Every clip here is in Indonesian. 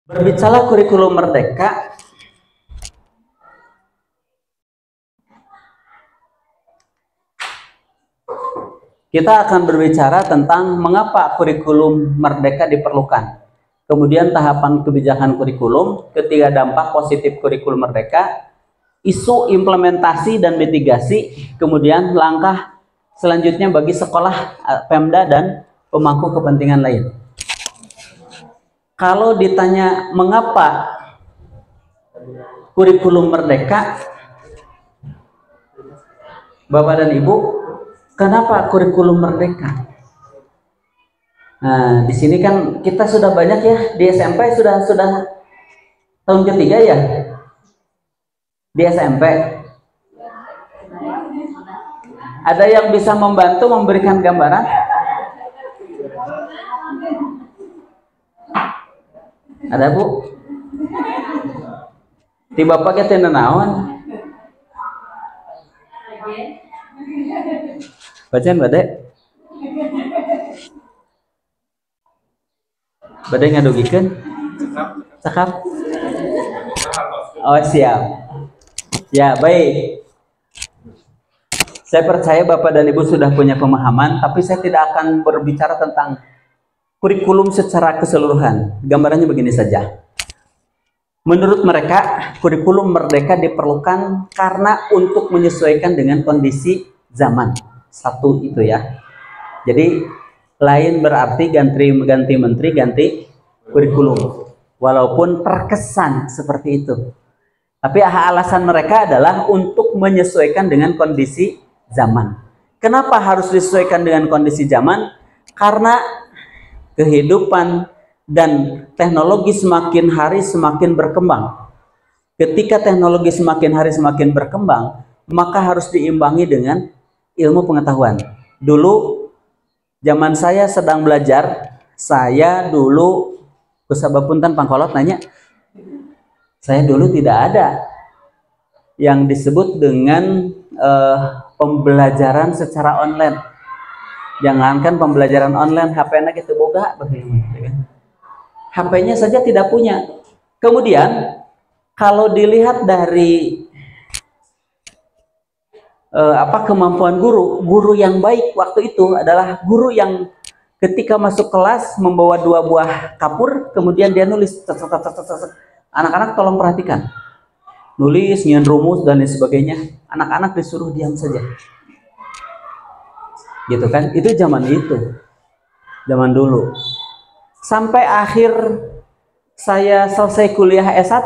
Berbicara kurikulum merdeka, kita akan berbicara tentang mengapa kurikulum merdeka diperlukan. Kemudian tahapan kebijakan kurikulum, ketiga dampak positif kurikulum merdeka, isu implementasi dan mitigasi, kemudian langkah selanjutnya bagi sekolah, Pemda, dan pemangku kepentingan lain. Kalau ditanya mengapa kurikulum merdeka, Bapak dan Ibu, kenapa kurikulum merdeka? Nah, di sini kan kita sudah banyak ya, di SMP sudah tahun ketiga ya, di SMP. Ada yang bisa membantu memberikan gambaran? Ada, Bu? Tiba pakai tenda naon? Bacaan badai? Badai ngadugikeun? Cakap? Oh, siap. Ya, baik. Saya percaya Bapak dan Ibu sudah punya pemahaman, tapi saya tidak akan berbicara tentang kurikulum secara keseluruhan. Gambarannya begini saja. Menurut mereka, kurikulum merdeka diperlukan karena untuk menyesuaikan dengan kondisi zaman. Satu itu ya. Jadi lain berarti ganti menteri, ganti kurikulum. Walaupun terkesan seperti itu. Tapi alasan mereka adalah untuk menyesuaikan dengan kondisi zaman. Kenapa harus disesuaikan dengan kondisi zaman? Karena kehidupan dan teknologi semakin hari semakin berkembang. Ketika teknologi semakin hari semakin berkembang, maka harus diimbangi dengan ilmu pengetahuan. Dulu zaman saya sedang belajar, saya dulu kusabapunten pangkolot nanya, saya dulu tidak ada yang disebut dengan pembelajaran secara online. Jangankan pembelajaran online, HP-nya gitu boga bagaimana? HP-nya saja tidak punya. Kemudian kalau dilihat dari kemampuan guru yang baik waktu itu adalah guru yang ketika masuk kelas membawa 2 buah kapur, kemudian dia nulis. Anak-anak tolong perhatikan, nulis, nyian rumus dan lain sebagainya. Anak-anak disuruh diam saja, gitu kan? Itu zaman itu, zaman dulu. Sampai akhir saya selesai kuliah S1,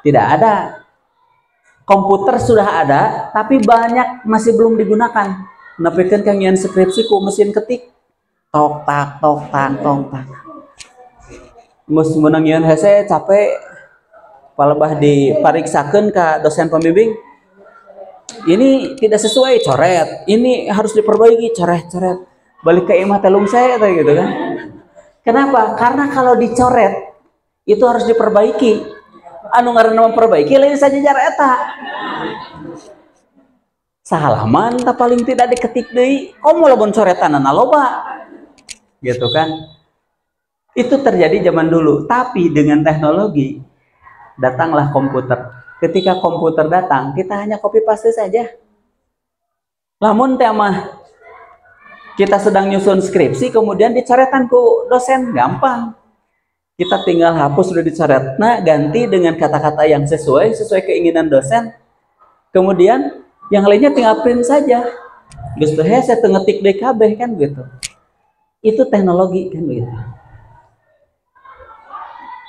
tidak ada. Komputer sudah ada, tapi banyak masih belum digunakan. Nepikeun kang nyian skripsi ku mesin ketik. Tok tak tok tak tok tak. Mus meunang nyian hese capek palebah dipariksakeun ka dosen pembimbing. Ini tidak sesuai, coret. Ini harus diperbaiki, coret-coret. Balik ke imah telung saya gitu kan. Kenapa? Karena kalau dicoret itu harus diperbaiki. Anu ngaranna memperbaiki lain saja jar eta. Sahalaman tak paling tidak diketik deui, komo lamun coretanana loba. Gitu kan? Itu terjadi zaman dulu, tapi dengan teknologi datanglah komputer. Ketika komputer datang, kita hanya copy paste saja. Lamun teh mah kita sedang nyusun skripsi kemudian dicoretan ku dosen, gampang. Kita tinggal hapus sudah dicoret, nah ganti dengan kata-kata yang sesuai keinginan dosen. Kemudian yang lainnya tinggal print saja. Geus teu hese teu ngetik deui kabeh kan gitu. Itu teknologi kan begitu.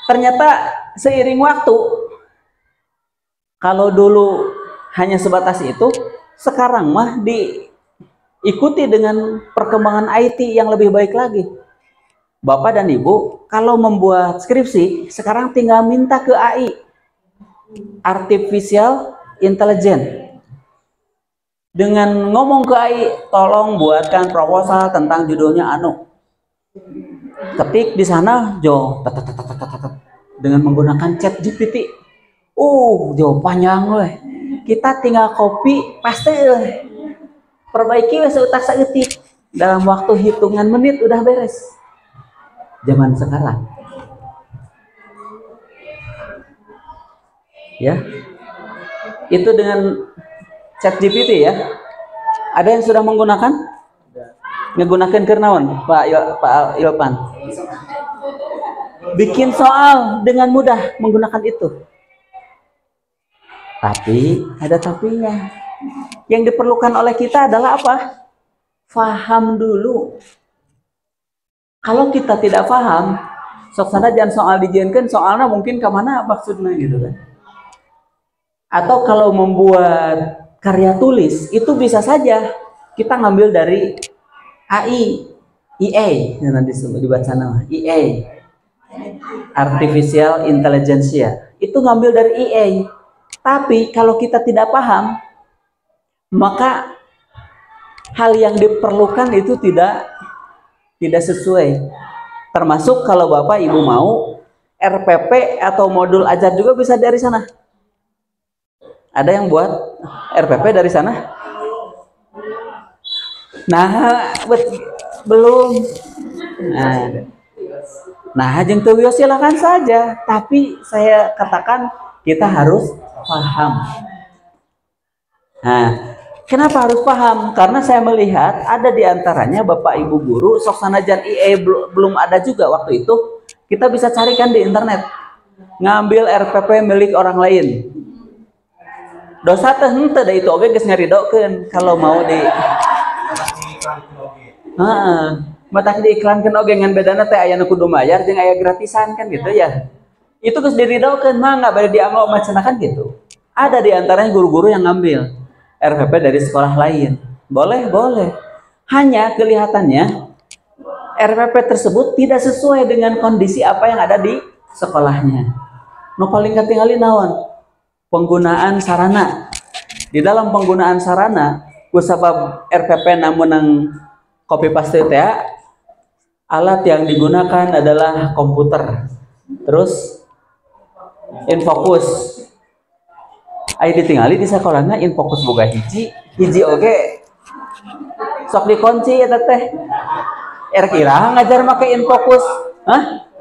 Ternyata seiring waktu, kalau dulu hanya sebatas itu, sekarang mah diikuti dengan perkembangan IT yang lebih baik lagi. Bapak dan Ibu, kalau membuat skripsi, sekarang tinggal minta ke AI, Artificial Intelligence. Dengan ngomong ke AI, tolong buatkan proposal tentang judulnya anu. Ketik di sana, jo, dengan menggunakan chat GPT. Jo panjang weh. Kita tinggal copy, paste weh. Perbaiki weh seutak saeutik. Dalam waktu hitungan menit udah beres. Zaman sekarang Ya. Itu dengan ChatGPT ya. Ada yang sudah menggunakan? Menggunakan kernaon, Pak Ilpan. Bikin soal dengan mudah menggunakan itu. Tapi ada tapinya. Yang diperlukan oleh kita adalah apa? Faham dulu. Kalau kita tidak paham, sok sana jangan soal dijienkan, soalnya mungkin kemana maksudnya gitu kan. Atau kalau membuat karya tulis, itu bisa saja kita ngambil dari AI, EA, nanti dibaca nama EA, Artificial Intelligence ya. Itu ngambil dari EA. Tapi kalau kita tidak paham, maka hal yang diperlukan itu tidak sesuai. Termasuk kalau Bapak Ibu mau RPP atau modul ajar juga bisa dari sana. Ada yang buat RPP dari sana? Nah, belum. Nah, jeung teu silakan saja, tapi saya katakan kita harus paham. Nah, kenapa harus paham? Karena saya melihat ada di antaranya Bapak Ibu guru, sok sanajan IE belum ada juga waktu itu, kita bisa carikan di internet. Ngambil RPP milik orang lain. Dosa teh henteu da itu oge geus ngaridokeun kalau mau di matak diiklankeun oge ngan bedana teh aya nu kudu mayar jeung aya gratisan kan gitu ya. Itu geus diridokeun mah enggak bade dianggo macenakan gitu. Ada di antaranya guru-guru yang ngambil RPP dari sekolah lain. Boleh. Hanya kelihatannya RPP tersebut tidak sesuai dengan kondisi apa yang ada di sekolahnya. Nu paling katingali naon? Penggunaan sarana. Di dalam penggunaan sarana, kusabab RPP namun nang copy paste teh, alat yang digunakan adalah komputer. Terus Infocus. Aya ditingali di sakolahna Infocus boga hiji oge. Sok dikunci eta teh. Kira ngajar make Infocus. Hah?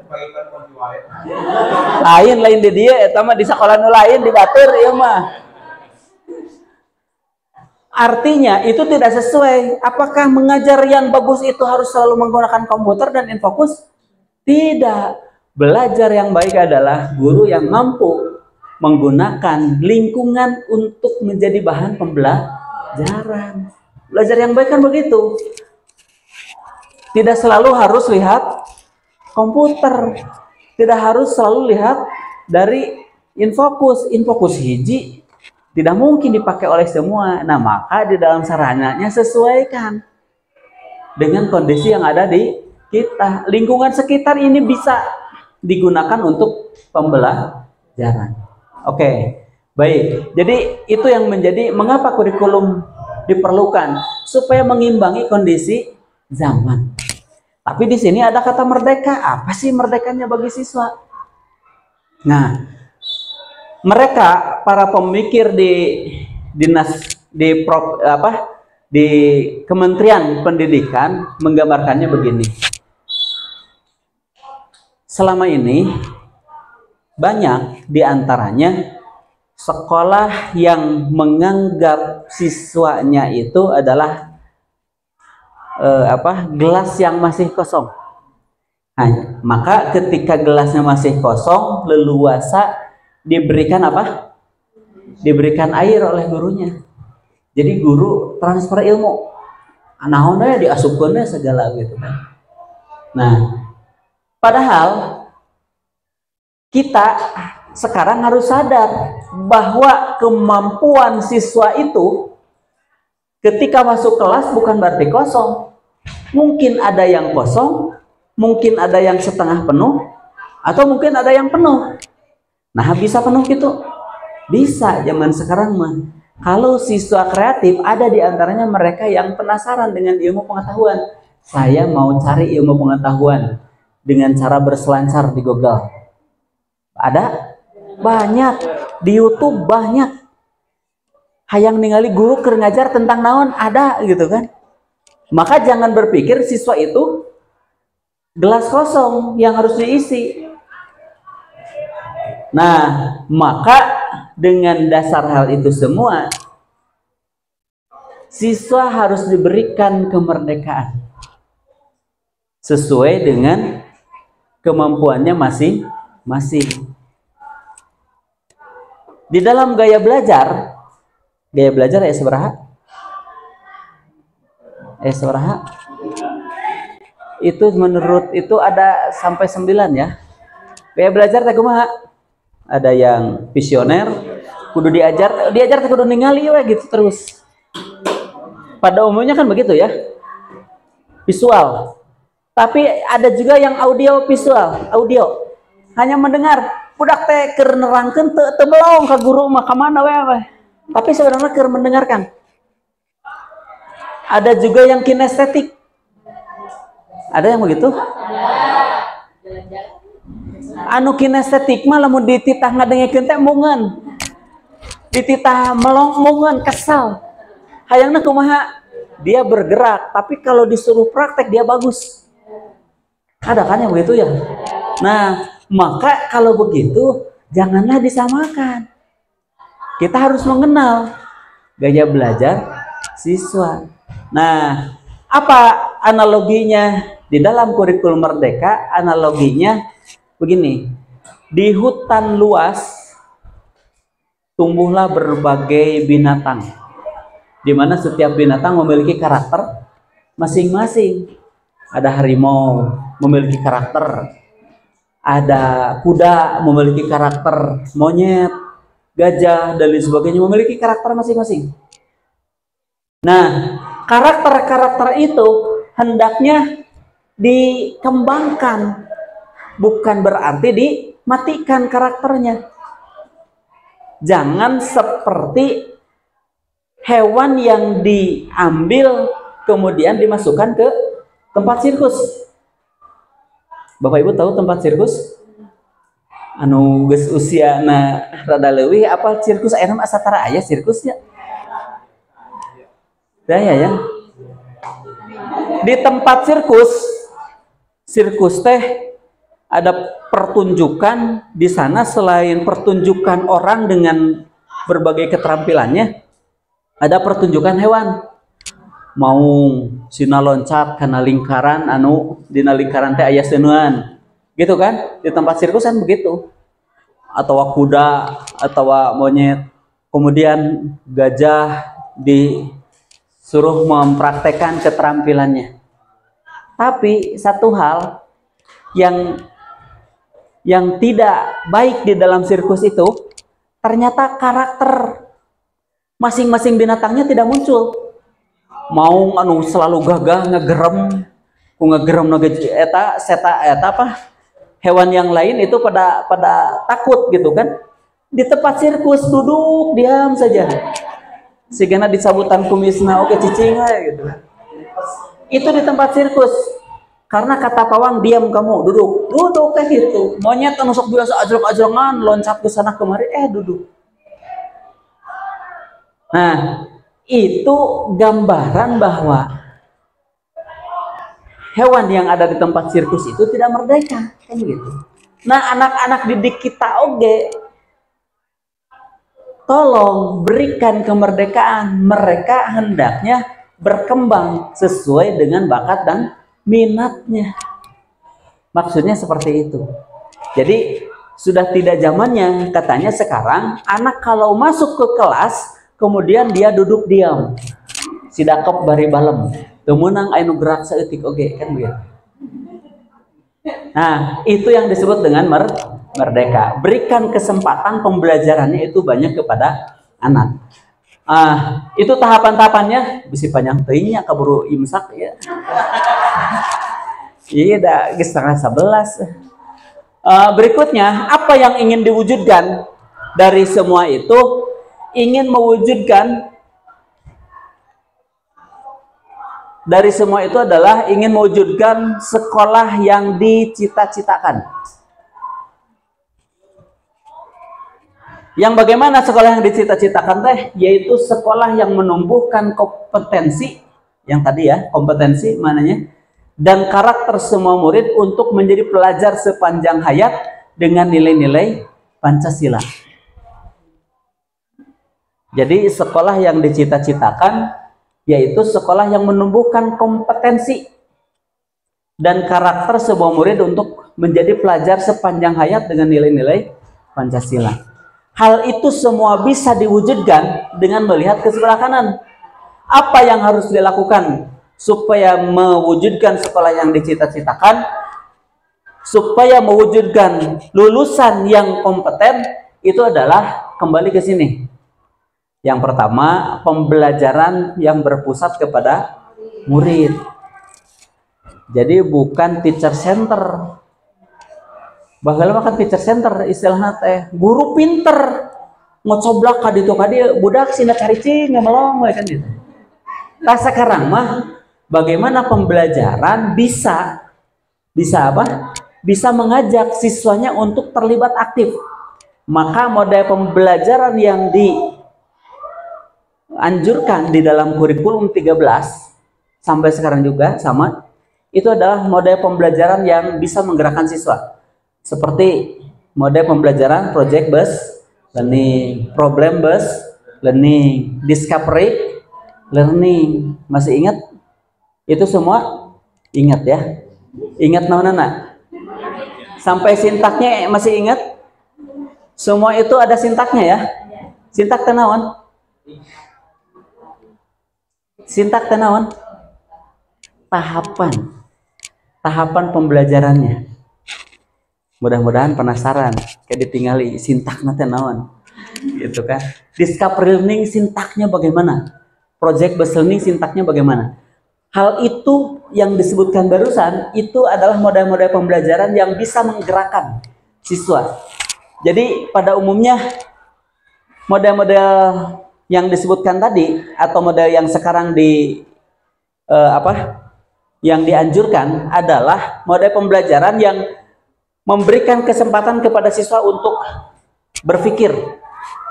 Lain di dia eta mah di sekolah nu lain di batur ieu mah. Artinya itu tidak sesuai. Apakah mengajar yang bagus itu harus selalu menggunakan komputer dan Infocus? Tidak. Belajar yang baik adalah guru yang mampu menggunakan lingkungan untuk menjadi bahan pembelajaran. Belajar yang baik kan begitu. Tidak selalu harus lihat komputer. Tidak harus selalu lihat dari Infocus hiji tidak mungkin dipakai oleh semua. Nah, maka di dalam sarananya sesuaikan dengan kondisi yang ada di kita. Lingkungan sekitar ini bisa digunakan untuk pembelajaran. Oke, baik. Jadi itu yang menjadi mengapa kurikulum diperlukan supaya mengimbangi kondisi zaman. Tapi di sini ada kata merdeka. Apa sih merdekanya bagi siswa? Nah, mereka para pemikir di dinas di Kementerian Pendidikan menggambarkannya begini. Selama ini banyak diantaranya sekolah yang menganggap siswanya itu adalah gelas yang masih kosong. Nah, maka ketika gelasnya masih kosong, leluasa diberikan apa? Diberikan air oleh gurunya. Jadi guru transfer ilmu. Naonnya diasupkeunnya segala gitu kan. Nah, padahal kita sekarang harus sadar bahwa kemampuan siswa itu ketika masuk kelas bukan berarti kosong. Mungkin ada yang kosong, mungkin ada yang setengah penuh, atau mungkin ada yang penuh. Nah, bisa penuh gitu? Bisa zaman sekarang mah. Kalau siswa kreatif, ada di antaranya mereka yang penasaran dengan ilmu pengetahuan. Saya mau cari ilmu pengetahuan dengan cara berselancar di Google. Ada? Banyak. Di YouTube banyak. Hayang ningali guru keur ngajar tentang naon, ada gitu kan. Maka jangan berpikir siswa itu gelas kosong yang harus diisi. Nah, maka dengan dasar hal itu semua, siswa harus diberikan kemerdekaan sesuai dengan kemampuannya masing-masing. Di dalam gaya belajar ya seberapa? Itu menurut itu ada sampai 9 ya. Gaya belajar teh kumaha? Ada yang visioner, kudu diajar teh kudu ningali we gitu terus. Pada umumnya kan begitu ya. Visual. Tapi ada juga yang audio visual, audio. Hanya mendengar, budak teh keur nerangkeun teu belong ka guru mah ka mana we. Tapi sebenarnya keur mendengarkan. Ada juga yang kinestetik. Ada yang begitu? Anu kinestetik mah lamun dititah ngadengkeun teh mungeun. Dititah melong mungeun kesal. Hayangna kumaha? Dia bergerak, tapi kalau disuruh praktek dia bagus. Ada kan yang begitu ya? Nah, maka kalau begitu janganlah disamakan. Kita harus mengenal gaya belajar siswa. Nah, apa analoginya di dalam kurikulum Merdeka? Analoginya begini, di hutan luas tumbuhlah berbagai binatang, di mana setiap binatang memiliki karakter masing-masing. Ada harimau memiliki karakter, ada kuda memiliki karakter, monyet, gajah, dan lain sebagainya memiliki karakter masing-masing. Nah, karakter-karakter itu hendaknya dikembangkan, bukan berarti dimatikan karakternya. Jangan seperti hewan yang diambil kemudian dimasukkan ke tempat sirkus. Bapak Ibu tahu tempat sirkus? Anu geus usiana rada leuwih apa sirkus aya nama satara aya sirkusnya? Daya ya. Di tempat sirkus teh ada pertunjukan di sana. Selain pertunjukan orang dengan berbagai keterampilannya, ada pertunjukan hewan. Mau sina loncat karena lingkaran anu dina lingkaran teh aya seuneun. Gitu kan? Di tempat sirkus kan begitu. Atau kuda atau monyet. Kemudian gajah disuruh mempraktekkan keterampilannya. Tapi satu hal yang tidak baik di dalam sirkus itu, ternyata karakter masing-masing binatangnya tidak muncul. Mau anu selalu gagah ngegerem eta apa hewan yang lain itu pada takut gitu kan. Di tempat sirkus duduk diam saja, sigana disabutan kumisna oke cicing gitu. Itu di tempat sirkus. Karena kata pawang diam kamu, duduk kayak gitu. Monyet anu sok biasa ajrong-ajrongan loncat ke sana kemari duduk. Nah, itu gambaran bahwa hewan yang ada di tempat sirkus itu tidak merdeka, kan begitu. Nah, anak-anak didik kita tolong berikan kemerdekaan. Mereka hendaknya berkembang sesuai dengan bakat dan minatnya. Maksudnya seperti itu. Jadi sudah tidak zamannya katanya sekarang anak kalau masuk ke kelas kemudian dia duduk diam, sidakop bari balem, teu meunang anu gerak saeutik oge kan begitu. Nah, itu yang disebut dengan merdeka. Berikan kesempatan pembelajarannya itu banyak kepada anak. Itu tahapan-tahapannya bisa panjang teuingnya kaburu imsak ya. Iya dah geus 10:30. Berikutnya, apa yang ingin diwujudkan dari semua itu? Ingin mewujudkan dari semua itu adalah ingin mewujudkan sekolah yang dicita-citakan. Yang bagaimana sekolah yang dicita-citakan teh? Yaitu sekolah yang menumbuhkan kompetensi yang tadi ya, kompetensi mananya, dan karakter semua murid untuk menjadi pelajar sepanjang hayat dengan nilai-nilai Pancasila. Jadi sekolah yang dicita-citakan yaitu sekolah yang menumbuhkan kompetensi dan karakter sebuah murid untuk menjadi pelajar sepanjang hayat dengan nilai-nilai Pancasila. Hal itu semua bisa diwujudkan dengan melihat ke sebelah kanan. Apa yang harus dilakukan supaya mewujudkan sekolah yang dicita-citakan, supaya mewujudkan lulusan yang kompeten? Itu adalah kembali ke sini. Yang pertama, pembelajaran yang berpusat kepada murid. Jadi bukan teacher center. Baheula kan teacher center istilahna teh guru pinter. Ngocoblak ka ditu ka dieu budak sina caricing ngemelong we kan gitu. Nah sekarang mah bagaimana pembelajaran bisa apa? Bisa mengajak siswanya untuk terlibat aktif. Maka model pembelajaran yang dianjurkan di dalam kurikulum 13 sampai sekarang juga sama, itu adalah model pembelajaran yang bisa menggerakkan siswa. Seperti model pembelajaran project based learning, problem based learning, discovery learning. Masih ingat? Itu semua ingat ya? Ingat naon-naon? Sampai sintaknya masih ingat? Semua itu ada sintaknya ya? Sintak teh naon? Sintak teh naon? Tahapan pembelajarannya. Mudah-mudahan penasaran kayak ditinggali sintaknya teh naon gitu kan. Discovery learning sintaknya bagaimana, project based learning sintaknya bagaimana. Hal itu yang disebutkan barusan itu adalah model-model pembelajaran yang bisa menggerakkan siswa. Jadi pada umumnya model-model yang disebutkan tadi atau model yang sekarang yang dianjurkan adalah model pembelajaran yang memberikan kesempatan kepada siswa untuk berpikir,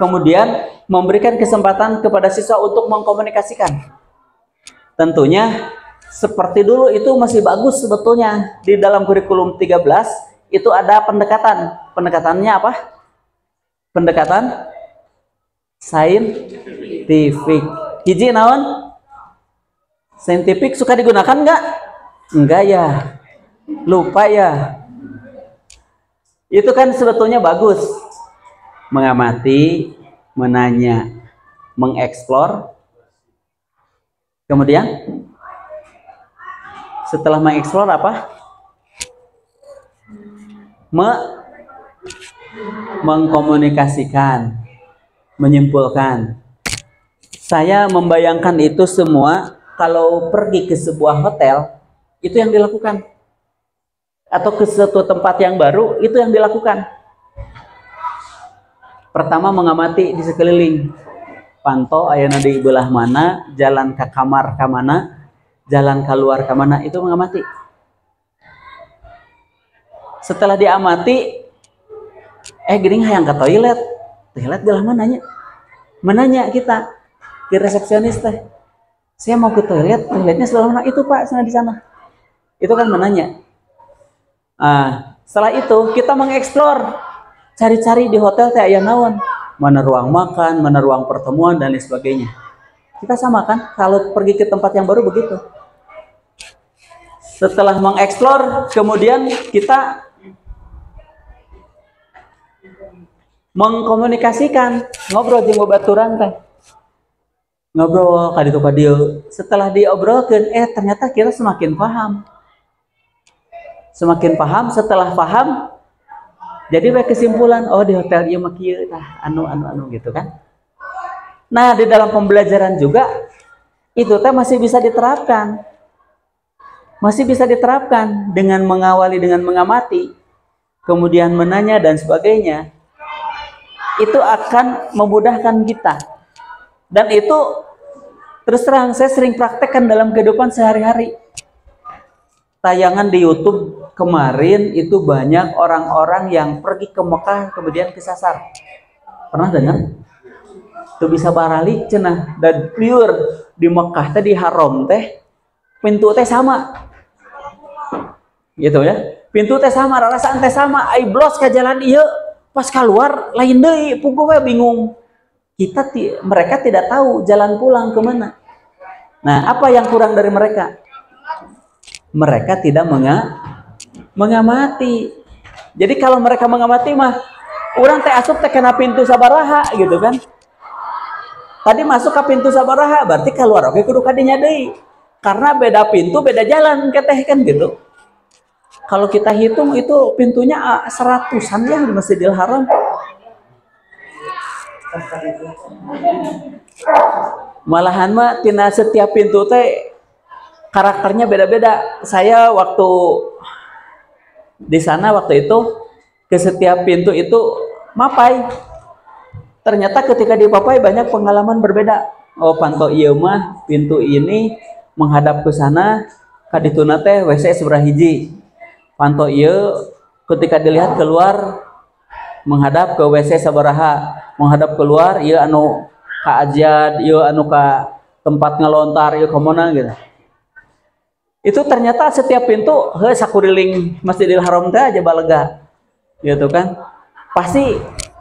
kemudian memberikan kesempatan kepada siswa untuk mengkomunikasikan. Tentunya seperti dulu itu masih bagus sebetulnya. Di dalam kurikulum 13 itu ada pendekatan. Pendekatannya apa? Pendekatan saintifik. Hiji naon? Saintifik suka digunakan nggak? Enggak ya. Lupa ya. Itu kan sebetulnya bagus. Mengamati, menanya, mengeksplor. Kemudian setelah mengeksplor apa? Mengkomunikasikan, menyimpulkan. Saya membayangkan itu semua kalau pergi ke sebuah hotel, itu yang dilakukan. Atau ke suatu tempat yang baru, itu yang dilakukan. Pertama mengamati di sekeliling. Pantau ayeuna di belah mana, jalan ke kamar ke mana, jalan keluar ke mana, itu mengamati. Setelah diamati, gering hayang ke toilet. Toilet belah mananya? Menanya kita ke resepsionis teh. Saya mau ke toilet, toiletnya sebelah mana? Itu Pak, sana di sana. Itu kan menanya. Setelah itu kita mengeksplor, cari-cari di hotel teh aya naon, mana ruang makan, mana ruang pertemuan dan lain sebagainya. Kita sama kan kalau pergi ke tempat yang baru begitu. Setelah mengeksplor, kemudian kita mengkomunikasikan, ngobrol jeung babaturan teh. Ngobrol ka ditu ka dieu. Setelah diobrolkeun, ternyata kita semakin paham. Semakin paham, setelah paham, jadi kesimpulan, oh di hotel ieu mah kieu tah, anu gitu kan. Nah, di dalam pembelajaran juga itu teh masih bisa diterapkan. Masih bisa diterapkan dengan mengawali dengan mengamati, kemudian menanya dan sebagainya. Itu akan memudahkan kita. Dan itu terus terang saya sering praktekkan dalam kehidupan sehari-hari. Tayangan di YouTube kemarin itu banyak orang-orang yang pergi ke Mekah kemudian kesasar. Pernah dengar? Itu bisa baralik cenah dan pure di Mekah teh di haram teh pintu teh sama. Gitu ya. Pintu teh sama, rarasaan teh sama, ai blos ka jalan ieu, pas keluar lain deui, pungku we bingung. mereka tidak tahu jalan pulang kemana. Nah, apa yang kurang dari mereka? Mereka tidak mengamati. Jadi kalau mereka mengamati mah, orang teh asup teh kena pintu sabaraha gitu kan. Tadi masuk ke pintu sabaraha, berarti keluar oke kudu kadinya deui. Karena beda pintu, beda jalan keteh kan gitu. Kalau kita hitung itu pintunya seratusan ya di Masjidil Haram. Malahan mah tina setiap pintu teh karakternya beda-beda. Saya waktu di sana waktu itu ke setiap pintu itu mapai. Ternyata ketika di papai banyak pengalaman berbeda. Oh, panto ieu mah pintu ini menghadap ke sana, kadituna teh WC seberang hiji. Panto ieu ketika dilihat keluar menghadap ke WC sabaraha, menghadap keluar ieu anu ka ajian, ieu anu ka tempat ngelontar, ieu kemana gitu. Itu ternyata setiap pintu sakuriling Masjidil Haram teh aja balega. Gitu kan? Pasti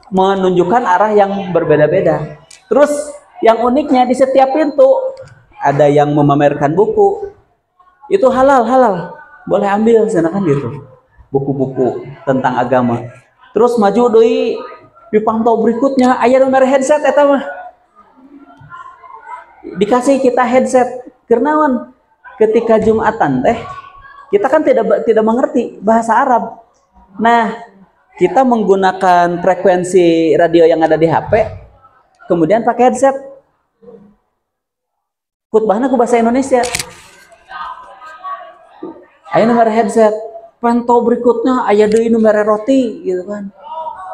menunjukkan arah yang berbeda-beda. Terus yang uniknya di setiap pintu ada yang memamerkan buku. Itu halal, boleh ambil sedangkan gitu. Buku-buku tentang agama. Terus maju deui dipantau berikutnya aya nomor headset eta mah. Dikasih kita headset. Kenaon? Ketika Jumatan teh kita kan tidak mengerti bahasa Arab. Nah, kita menggunakan frekuensi radio yang ada di HP, kemudian pakai headset. Khutbahna ku bahasa Indonesia. Aya nomor headset, pantau berikutnya aya deui nomor roti gitu kan.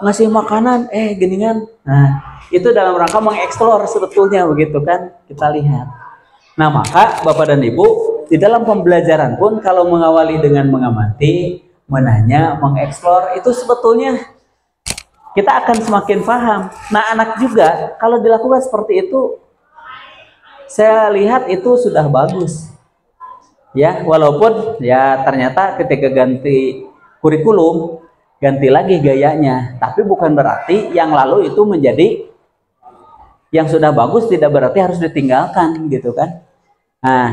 Ngasih makanan, geningan. Nah, itu dalam rangka mengeksplor sebetulnya begitu kan, kita lihat. Nah, maka Bapak dan Ibu, di dalam pembelajaran pun kalau mengawali dengan mengamati, menanya, mengeksplor, itu sebetulnya kita akan semakin paham. Nah, anak juga kalau dilakukan seperti itu, saya lihat itu sudah bagus. Ya, walaupun ya ternyata ketika ganti kurikulum, ganti lagi gayanya. Tapi bukan berarti yang lalu itu menjadi yang sudah bagus tidak berarti harus ditinggalkan gitu kan. Nah,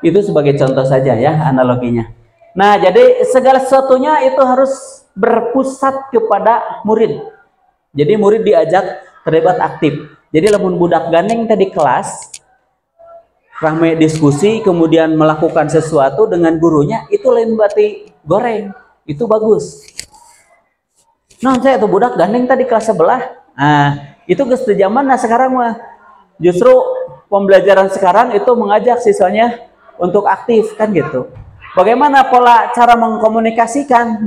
itu sebagai contoh saja ya analoginya. Nah, jadi segala sesuatunya itu harus berpusat kepada murid. Jadi murid diajak terlibat aktif. Jadi lamun budak gandeng tadi kelas, rame diskusi, kemudian melakukan sesuatu dengan gurunya, itu lain berarti goreng. Itu bagus. Nah, saya tuh budak gandeng tadi kelas sebelah. Nah, itu geus teu zamanna sekarang mah. Justru pembelajaran sekarang itu mengajak siswanya untuk aktif kan gitu. Bagaimana pola cara mengkomunikasikan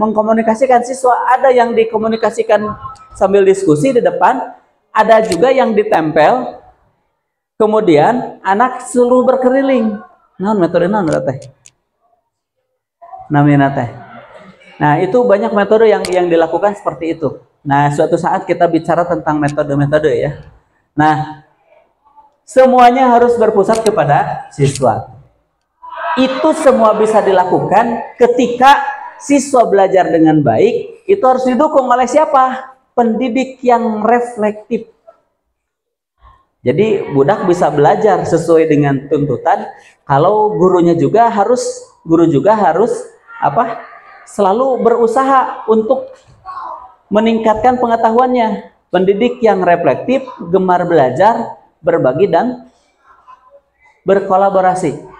siswa? Ada yang dikomunikasikan sambil diskusi di depan, ada juga yang ditempel, kemudian anak suruh berkeliling. Naon metode naon teh? Namina teh. Nah, itu banyak metode yang dilakukan seperti itu. Nah, suatu saat kita bicara tentang metode-metode ya. Nah, semuanya harus berpusat kepada siswa. Itu semua bisa dilakukan ketika siswa belajar dengan baik, itu harus didukung oleh siapa? Pendidik yang reflektif. Jadi budak bisa belajar sesuai dengan tuntutan kalau guru juga harus apa? Selalu berusaha untuk meningkatkan pengetahuannya. Pendidik yang reflektif, gemar belajar, berbagi dan berkolaborasi.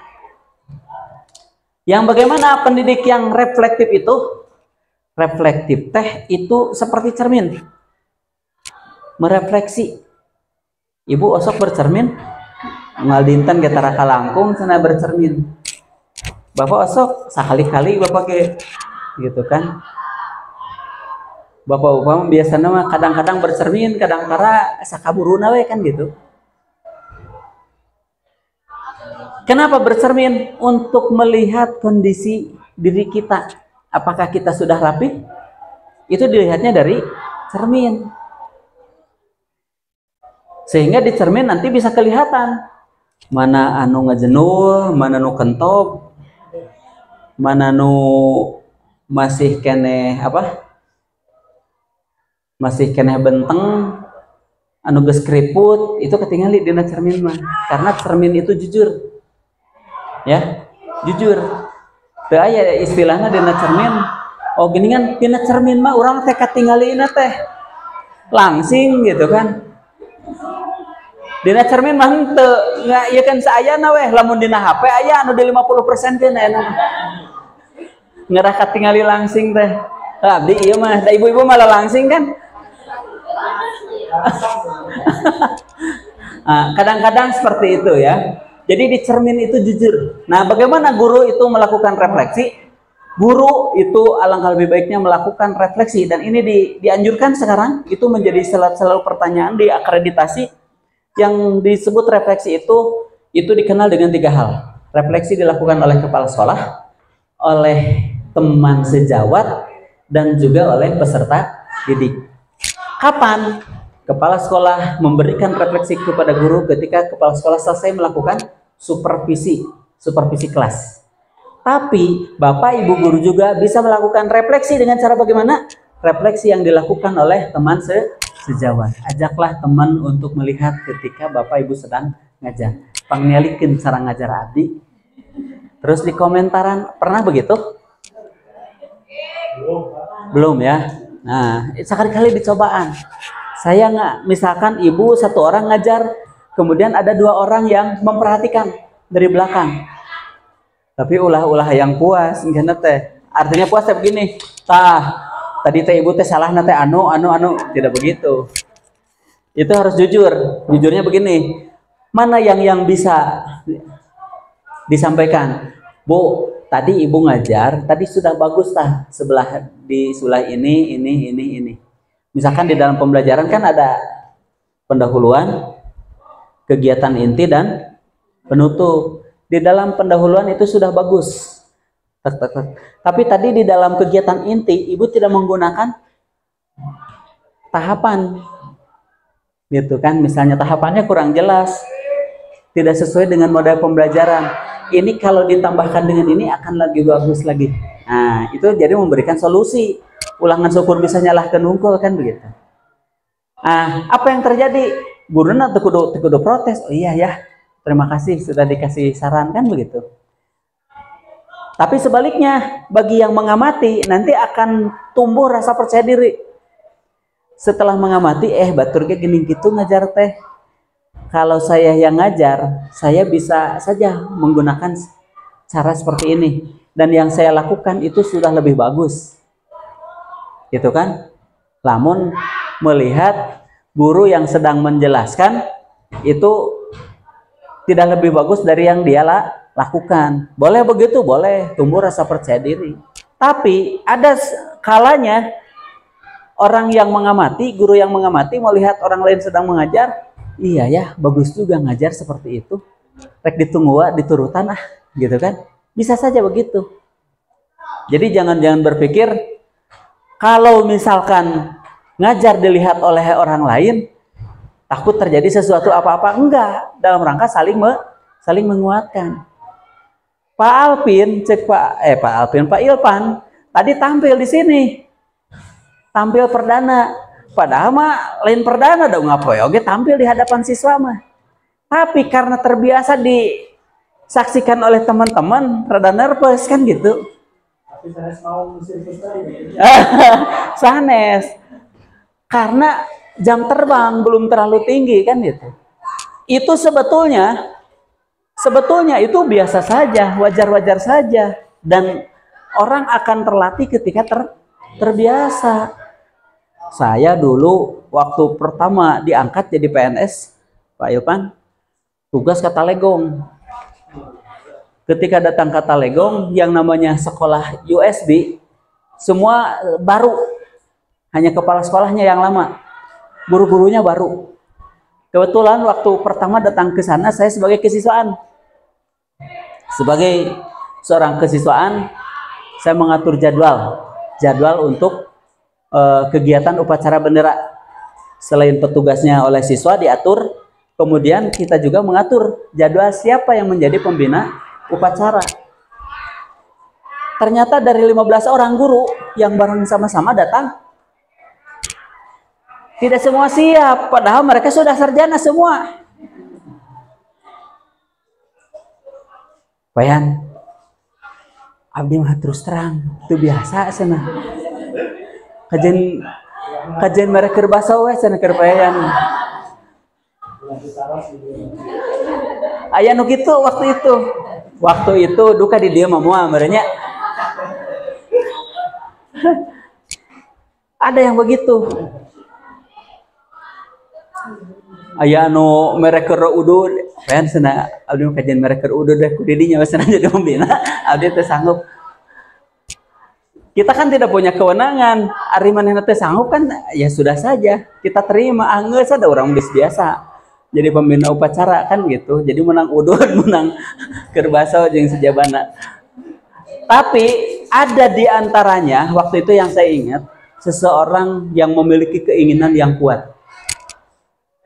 Yang bagaimana pendidik yang reflektif itu? Reflektif teh itu seperti cermin. Merefleksi. Ibu osok bercermin, ngaldinten getara kalangkung sana bercermin. Bapak osok sekali-kali bapak ke gitu kan. Bapak biasanya mah kadang-kadang bercermin, kadang-kadang sakaburuna we kan gitu. Kenapa bercermin? Untuk melihat kondisi diri kita. Apakah kita sudah rapi? Itu dilihatnya dari cermin. Sehingga di cermin nanti bisa kelihatan mana anu ngajenuh, mana nu kentob, mana nu masih kene apa? Masih kene benteng, anu geus keriput itu ketinggali dina cermin mah, karena cermin itu jujur ya, jujur. Teu aya istilahna dina cermin, oh gini kan dina cermin mah urang teh katinggaliina teh langsing gitu kan. Dina cermin mah henteu, nggak ieu kan saayana weh, lamun dina HP aya anu di 50% teh aya ngerah katingali langsing teh. Abdi ieu mah da ibu-ibu malah langsing kan. Kadang-kadang seperti itu ya. Jadi di cermin itu jujur. Nah, bagaimana guru itu melakukan refleksi? Guru itu alangkah lebih baiknya melakukan refleksi, dan ini dianjurkan sekarang. Itu menjadi selalu pertanyaan di akreditasi. Yang disebut refleksi itu dikenal dengan 3 hal. Refleksi dilakukan oleh kepala sekolah, oleh teman sejawat, dan juga oleh peserta didik. Kapan kepala sekolah memberikan refleksi kepada guru? Ketika kepala sekolah selesai melakukan supervisi kelas. Tapi Bapak Ibu guru juga bisa melakukan refleksi dengan cara bagaimana? Refleksi yang dilakukan oleh teman sejawat. Ajaklah teman untuk melihat ketika Bapak Ibu sedang ngajar. Pangnelikeun cara ngajar abdi. Terus di komentaran, pernah begitu? Belum ya. Nah, sekali-kali dicobaan. Saya nggak, misalkan ibu 1 orang ngajar, kemudian ada 2 orang yang memperhatikan dari belakang. Tapi ulah-ulah yang puas, enggak teh. Artinya puas teh begini. Tadi teh ibu teh salah nate anu. Tidak begitu. Itu harus jujur. Jujurnya begini. Mana yang bisa disampaikan? Bu, tadi ibu ngajar, tadi sudah bagus di sebelah ini. Misalkan di dalam pembelajaran kan ada pendahuluan, kegiatan inti, dan penutup. Di dalam pendahuluan itu sudah bagus. Tapi tadi di dalam kegiatan inti, ibu tidak menggunakan tahapan. Gitu kan, misalnya tahapannya kurang jelas, tidak sesuai dengan model pembelajaran. Ini kalau ditambahkan dengan ini akan lebih bagus lagi. Nah, itu jadi memberikan solusi. Ulangan syukur bisa nyalahkan unggul kan begitu. Apa yang terjadi? Guruna teu kudu protes. Oh iya ya, terima kasih sudah dikasih saran kan begitu. Tapi sebaliknya, bagi yang mengamati nanti akan tumbuh rasa percaya diri. Setelah mengamati, batur ge gini gitu ngajar teh. Kalau saya yang ngajar, saya bisa saja menggunakan cara seperti ini, dan yang saya lakukan itu sudah lebih bagus. Gitu kan? Lamun melihat guru yang sedang menjelaskan itu tidak lebih bagus dari yang dia lakukan. Boleh begitu, boleh, tumbuh rasa percaya diri. Tapi ada kalanya orang yang mengamati, guru yang mengamati melihat orang lain sedang mengajar, iya ya, bagus juga ngajar seperti itu. Rek ditunggu diturutan gitu kan? Bisa saja begitu. Jadi jangan berpikir kalau misalkan ngajar dilihat oleh orang lain, takut terjadi sesuatu apa-apa. Enggak, dalam rangka saling menguatkan. Pak Ilpan tadi tampil di sini, tampil perdana. Padahal mah lain perdana dong, ngapoe oke tampil di hadapan siswa mah. Tapi karena terbiasa disaksikan oleh teman-teman, rada nervous kan gitu. Sanes. Karena jam terbang belum terlalu tinggi kan gitu. Itu sebetulnya itu biasa saja, wajar-wajar saja, dan orang akan terlatih ketika terbiasa. Saya dulu waktu pertama diangkat jadi PNS, Pak Ilpan, tugas ke Talegong. Ketika datang ke Talegong, yang namanya sekolah USB, semua baru, hanya kepala sekolahnya yang lama, guru-gurunya baru. Kebetulan waktu pertama datang ke sana, saya sebagai kesiswaan. Sebagai seorang kesiswaan, saya mengatur jadwal untuk kegiatan upacara bendera. Selain petugasnya oleh siswa diatur, kemudian kita juga mengatur jadwal siapa yang menjadi pembina upacara. Ternyata dari 15 orang guru yang bareng sama-sama datang, Tidak semua siap, padahal mereka sudah sarjana semua. Bayan, abdi mah terus terang, itu biasa sana. Kajian mereka kerbasa we sana kerpayan. Aya nu kitu waktu itu. Waktu itu duka di dia mamua merenya. Ada yang begitu. Aya anu mere keur udud, pen cenah abdi kajian mere keur udud deh ku didinya cenah jadi pembina. Abdi teh sanggup. Kita kan tidak punya kewenangan. Ari manehna teh sanggup kan ya sudah saja. Kita terima, geus ada orang biasa. Jadi pembina upacara kan gitu. Jadi menang udud, menang keur baso jeung sejabana. Tapi ada di antaranya waktu itu yang saya ingat, seseorang yang memiliki keinginan yang kuat.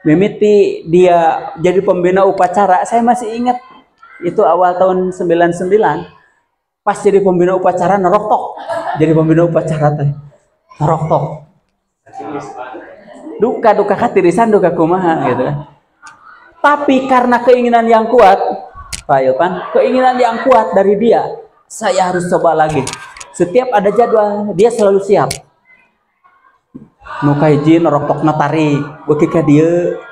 Mimiti dia jadi pembina upacara, saya masih ingat itu awal tahun 99. Pas jadi pembina upacara neroktok. Jadi pembina upacara teh neroktok. Duka katirisan, duka kumaha gitu. Tapi karena keinginan yang kuat, Pak Ilpan, keinginan yang kuat dari dia, saya harus coba lagi. Setiap ada jadwal, dia selalu siap. Nu kaiji neroktok natari, beuki ka dieu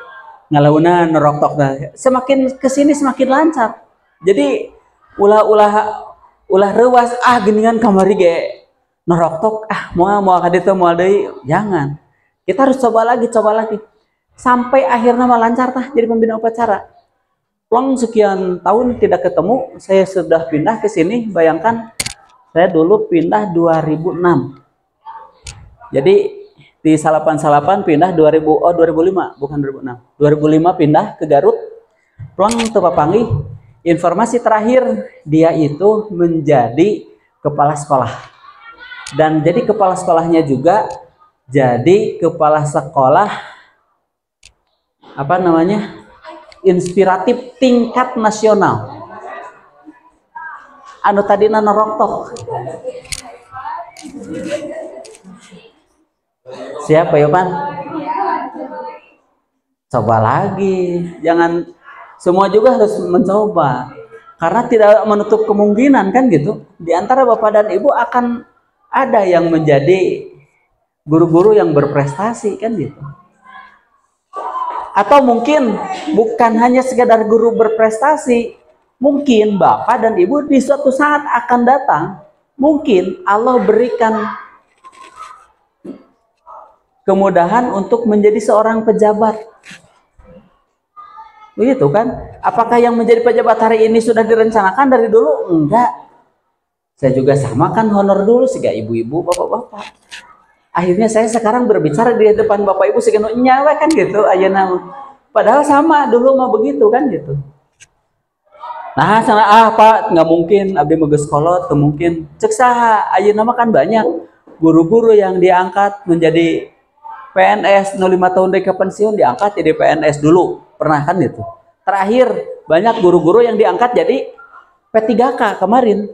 ngalauna neroktok. Semakin kesini semakin lancar. Jadi ulah reuas geuningan kamari ge neroktok moal ka ditu moal deui. Jangan. Kita harus coba lagi. Sampai akhirnya lancar tah jadi pembina upacara. Pulang sekian tahun tidak ketemu, saya sudah pindah ke sini. Bayangkan saya dulu pindah 2006. Jadi di salapan pindah 2005, bukan 2006. 2005 pindah ke Garut. Pulang ke Papangi. Informasi terakhir dia itu menjadi kepala sekolah. Dan jadi kepala sekolahnya juga jadi kepala sekolah inspiratif tingkat nasional. Anu tadina neroktok. Siapa ya Pan? Coba lagi. Jangan semua juga harus mencoba. Karena tidak menutup kemungkinan kan gitu. Di antara Bapak dan Ibu akan ada yang menjadi guru-guru yang berprestasi kan gitu. Atau mungkin bukan hanya sekedar guru berprestasi, mungkin Bapak dan Ibu di suatu saat akan datang, mungkin Allah berikan kemudahan untuk menjadi seorang pejabat. Begitu kan? Apakah yang menjadi pejabat hari ini sudah direncanakan dari dulu? Enggak. Saya juga sama kan honor dulu sih ibu-ibu, bapak-bapak. Akhirnya saya sekarang berbicara di depan Bapak Ibu segeno nyawa kan gitu ayeuna. Padahal sama dulu mah begitu kan gitu. Nah, sana Pak, nggak mungkin abdi mah geus kolot, teu mungkin. Cek saha ayeuna mah kan banyak guru-guru yang diangkat menjadi PNS 05 tahun dari pensiun diangkat jadi PNS dulu. Pernah kan gitu. Terakhir banyak guru-guru yang diangkat jadi P3K kemarin.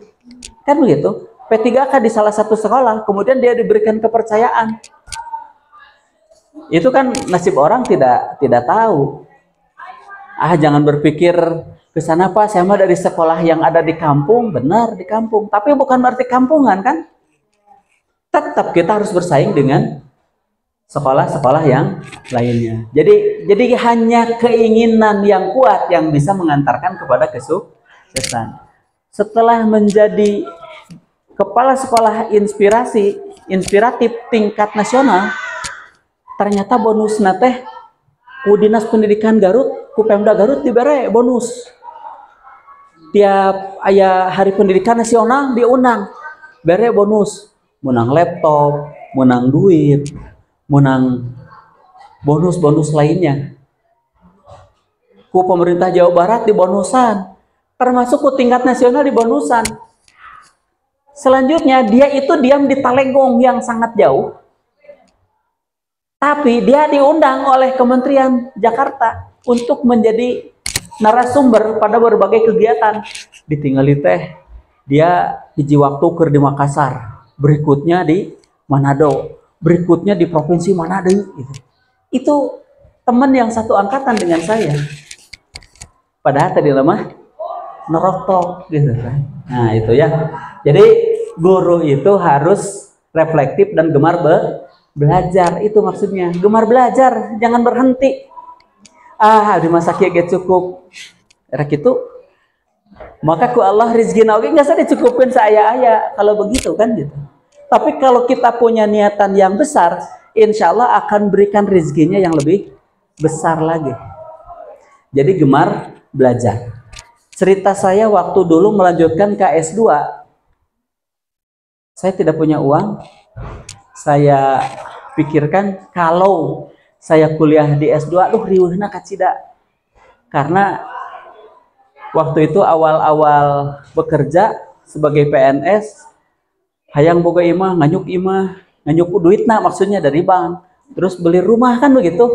Kan begitu. P3K di salah satu sekolah, kemudian dia diberikan kepercayaan. Itu kan nasib orang tidak tahu. Jangan berpikir ke sana Pak, saya mah dari sekolah yang ada di kampung, benar di kampung. Tapi bukan berarti kampungan kan? Tetap kita harus bersaing dengan sekolah-sekolah yang lainnya. Jadi hanya keinginan yang kuat yang bisa mengantarkan kepada kesuksesan. Setelah menjadi kepala sekolah inspiratif tingkat nasional, ternyata bonusna teh ku Dinas Pendidikan Garut, ku Pemda Garut dibere bonus. Tiap aya hari pendidikan nasional diundang, bere bonus, menang laptop, menang duit, menang bonus-bonus lainnya. Ku pemerintah Jawa Barat dibonusan, termasuk ku tingkat nasional dibonusan. Selanjutnya dia itu diam di Talegong yang sangat jauh. Tapi dia diundang oleh Kementerian Jakarta untuk menjadi narasumber pada berbagai kegiatan. Ditinggali teh dia hiji waktu keur di Makassar, berikutnya di Manado, berikutnya di provinsi mana deui gitu. itu teman yang satu angkatan dengan saya. Padahal tadi lemah nerotok gitu kan. Nah itu ya. Jadi guru itu harus reflektif dan gemar belajar, itu maksudnya. Gemar belajar, jangan berhenti. Di masa kieu cukup. Rek itu maka ku Allah rizqina oge nggak usah dicukupin saya kalau begitu kan gitu. Tapi kalau kita punya niatan yang besar, insya Allah akan berikan rizkinya yang lebih besar lagi. Jadi gemar belajar. Cerita saya waktu dulu melanjutkan ke S2, saya tidak punya uang. Saya pikirkan kalau saya kuliah di S2, riweuhna kacida. Karena waktu itu awal-awal bekerja sebagai PNS, hayang boga imah, nganyuk duitna maksudnya dari bank. Terus beli rumah kan begitu.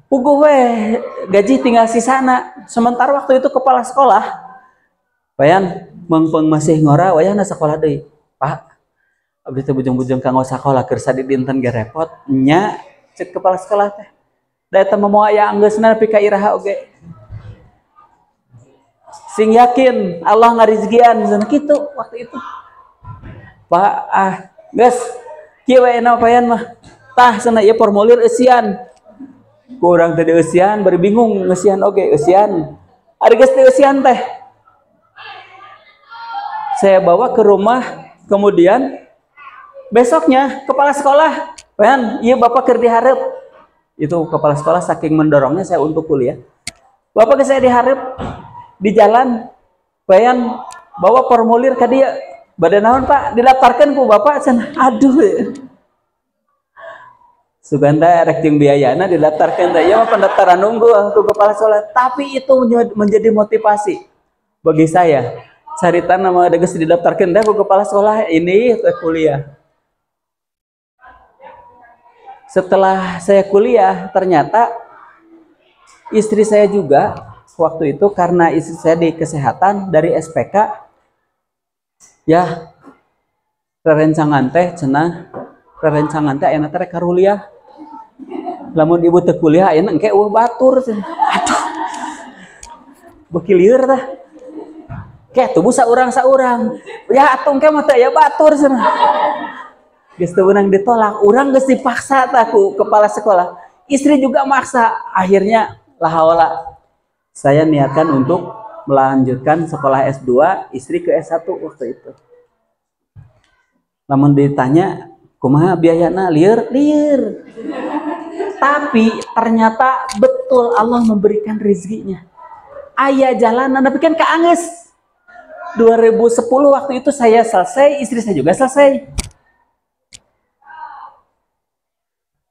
Puguh weh, gaji tinggal sisana. Sementara waktu itu kepala sekolah, bayan mengpeng masih ngora, wayana sekolah deui. Pak, abdi teh bujung-bujung kanggo sakola keur sadi dinten ge repot. Nya cek kepala sekolah teh. Da eta moal aya anggeusna nepi ka iraha oge. Sing yakin Allah ngarizkian cenah kitu waktu itu. Pak, geus kieu we na payan mah. Tah cenah ieu formulir eusian. Kurang tadi eusian, bari bingung ngeusian oge eusian. Ari geus teh eusian teh. Saya bawa ke rumah, kemudian besoknya kepala sekolah, "Pan, ieu Bapak keur dihareup." Itu kepala sekolah saking mendorongnya saya untuk kuliah. "Bapak geus saya dihareup di jalan, Pan, bawa formulir ka dieu." "Bade naon, Pak?" "Didaftarkeun ku Bapak." Cenah. Aduh. Suganda rek jeung biayana didaftarkeun teh. Ieu mah pendaftaran nunggu ke kepala sekolah, tapi itu menjadi motivasi bagi saya. Carita nama geus didaftarkeun teh ku kepala sekolah ini ke kuliah. Setelah saya kuliah, ternyata istri saya juga waktu itu, karena istri saya di kesehatan dari SPK, ya rerencangan teh cenah, rerencangan teh ayeuna teh karuliah. Lamun ibu teu kuliah ayeuna engke batur cenah. Aduh. Beuki lieur tah. Ke tubuh saurang-saurang. Ya atuh engke mah teh aya batur cenah. Geus teu beunang ditolak, urang geus dipaksa tah ku kepala sekolah. Istri juga maksa. Akhirnya lahaula saya niatkan untuk melanjutkan sekolah S2, istri ke S1 waktu itu. Lamun ditanya, kumaha biayana? Lieur. Tapi ternyata betul Allah memberikan rezekinya. Aya jalanan, tapi kan kaangeus. 2010 waktu itu saya selesai, istri saya juga selesai.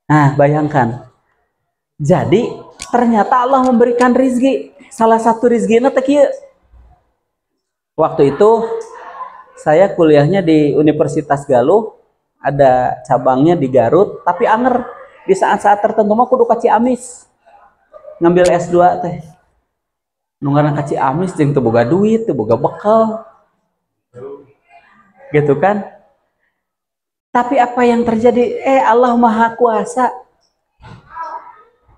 Nah, bayangkan. Jadi ternyata Allah memberikan rezeki. Salah satu rezekinya teh kieu. Waktu itu saya kuliahnya di Universitas Galuh, ada cabangnya di Garut, tapi anger di saat-saat tertentu mah kudu ka Ciamis ngambil S2 teh. Nu ngaranna ka Ciamis jeung teu boga duit, teu boga bekal. Gitu kan? Tapi apa yang terjadi? Allah Maha Kuasa.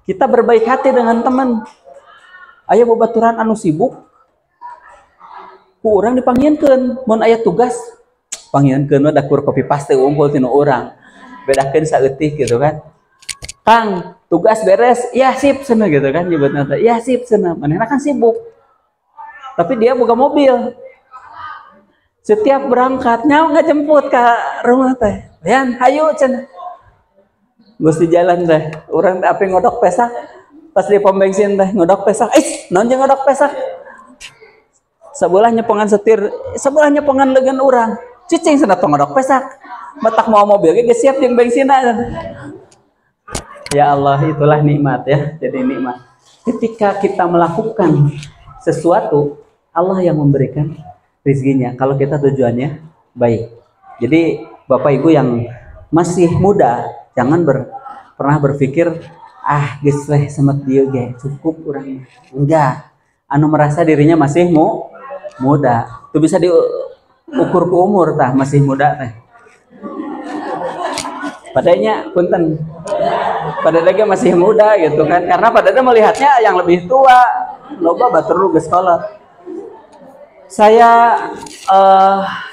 Kita berbaik hati dengan teman. Aya babaturan anu sibuk, ku urang dipanggieunkeun, mun aya tugas panggieunkeun da kur copy paste unggul tinu urang. Bedakeun saeutik gitu kan. "Kang, tugas beres." "Ya sip cenah," gitu kan nyebutna teh. "Ya sip cenah." Manehna kan sibuk. Tapi dia boga mobil. Setiap berangkat nyawa ngajemput ke rumah teh. "Yan, hayu cenah." Geus di jalan teh, urang teh ape ngodok pesak. Pas di pom bensin teh ngodok pesak. Naon jeung ngodok pesak? Sebelah nyepongan setir, sebelah nyepongan leugeun urang. Cicing cenah tong ngodok pesak. Matak mau mobil ge geus siap jeung bensinna. Ya Allah, itulah nikmat ya. Jadi nikmat. Ketika kita melakukan sesuatu, Allah yang memberikan rezekinya. Kalau kita tujuannya baik. Jadi Bapak Ibu yang masih muda, jangan pernah berpikir, geus weh semet dieu ge, cukup urang. Enggak. Anu merasa dirinya masih muda. Itu bisa diukur ke umur tah, masih muda teh. Padanya punten. Padahal lagi masih muda gitu kan, karena padahal melihatnya yang lebih tua. Loba batur lu geus kolot. Saya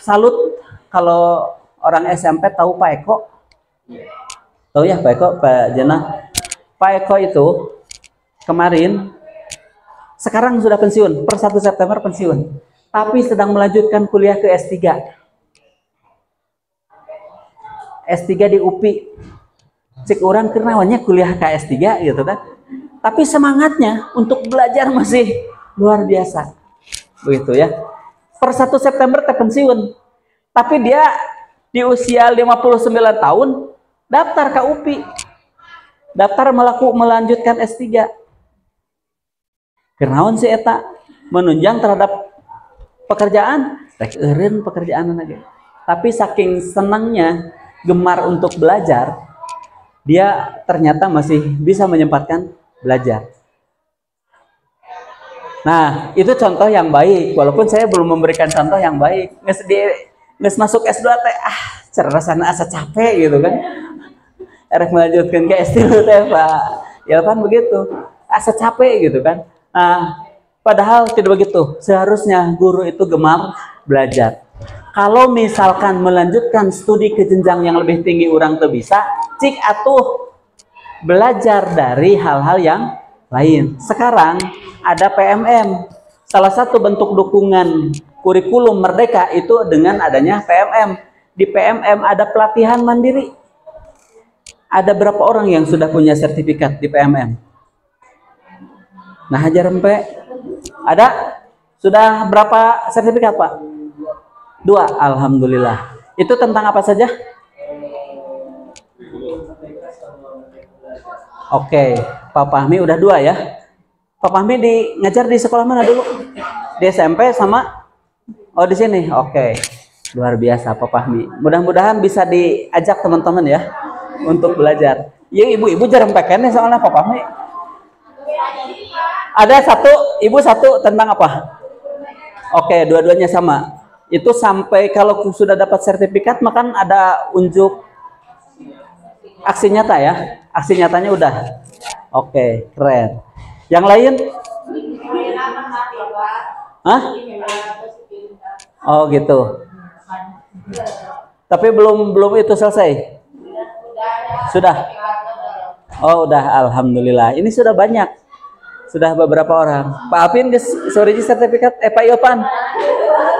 salut kalau orang SMP tahu Pak Eko. Tahu ya Pak Eko, Pak Jena. Pak Eko itu kemarin sekarang sudah pensiun, per 1 September pensiun. Tapi sedang melanjutkan kuliah ke S3. S3 di UPI. Cik orang kenawannya kuliah ke S3 gitu kan. Tapi semangatnya untuk belajar masih luar biasa. Begitu ya. Per 1 September pensiun. Tapi dia di usia 59 tahun daftar ke UPI. Daftar melanjutkan S3. Kenaon si eta menunjang terhadap pekerjaan, rek eureun pekerjaan lagi. Tapi saking senangnya gemar untuk belajar, dia ternyata masih bisa menyempatkan belajar. Nah, itu contoh yang baik. Walaupun saya belum memberikan contoh yang baik. Nges masuk S2 teh cerasana asa capek gitu kan. Erek melanjutkan ke S3 teh Pak. Ya kan begitu. Asa capek gitu kan. Nah, padahal tidak begitu. Seharusnya guru itu gemar belajar. Kalau misalkan melanjutkan studi ke jenjang yang lebih tinggi orang tuh bisa, cik atuh belajar dari hal-hal yang lain. Sekarang ada PMM. Salah satu bentuk dukungan kurikulum Merdeka itu dengan adanya PMM. Di PMM ada pelatihan mandiri. Ada berapa orang yang sudah punya sertifikat di PMM? Nah, hajar empe. Ada? Sudah berapa sertifikat, Pak? 2. Alhamdulillah. Itu tentang apa saja? Oke, Pak Fahmi udah 2 ya. Pak Fahmi ngajar di sekolah mana dulu? Di SMP sama? Oh, di sini. Oke. Luar biasa Pak Fahmi. Mudah-mudahan bisa diajak teman-teman ya untuk belajar. Ya, ibu-ibu jarang pekennya soalnya Pak Fahmi. Ada ibu satu tentang apa? Oke, dua-duanya sama. Itu sampai kalau sudah dapat sertifikat, maka ada unjuk aksi nyata ya. Aksi nyatanya udah. Oke, keren. Yang lain? Hah? Oh gitu. Tapi belum itu selesai. Sudah. Oh udah, alhamdulillah. Ini sudah banyak. Sudah beberapa orang. Pak Apin sorry sertifikat. Pak Yopan.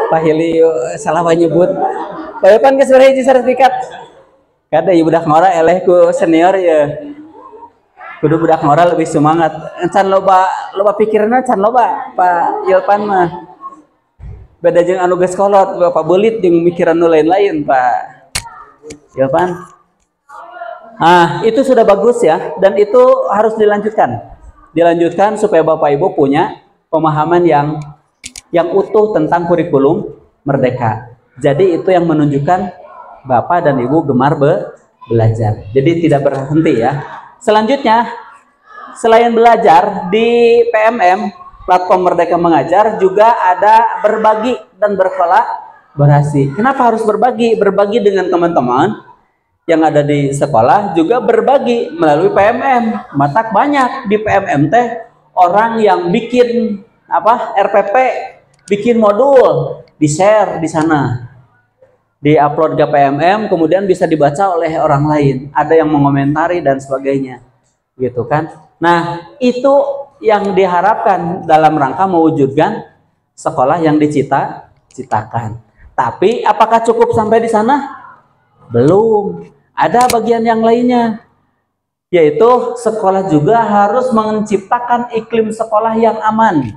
Pak Hili salah nyebut. Pak Yopan sorry sertifikat. Kada ieu budak ngora eleh ku senior ya. Kudu budak ngora lebih semangat. Can loba pikiranna can loba Pak Yopan mah. Beda jeung anu geus kolot, Bapak Bulit jeung mikiran nu lain-lain Pak Yopan. Ah, itu sudah bagus ya, dan itu harus dilanjutkan supaya Bapak Ibu punya pemahaman yang utuh tentang kurikulum Merdeka. Jadi itu yang menunjukkan Bapak dan Ibu gemar belajar. Jadi tidak berhenti ya. Selanjutnya, selain belajar di PMM platform Merdeka Mengajar juga ada berbagi dan berkolaborasi. Kenapa harus berbagi? Berbagi dengan teman-teman yang ada di sekolah, juga berbagi melalui PMM. Matak banyak di PMM teh orang yang bikin RPP, bikin modul, di-share di sana, di-upload ke PMM, kemudian bisa dibaca oleh orang lain, ada yang mengomentari dan sebagainya, gitu kan. Nah, itu yang diharapkan dalam rangka mewujudkan sekolah yang dicita-citakan. Tapi apakah cukup sampai di sana? Belum. Ada bagian yang lainnya, yaitu sekolah juga harus menciptakan iklim sekolah yang aman.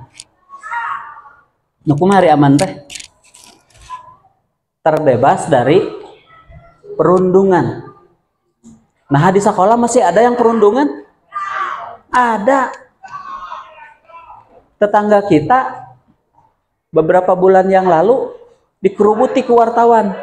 Nukumari aman teh? Terbebas dari perundungan. Nah, di sekolah masih ada yang perundungan? Ada. Tetangga kita beberapa bulan yang lalu dikerubuti ke wartawan.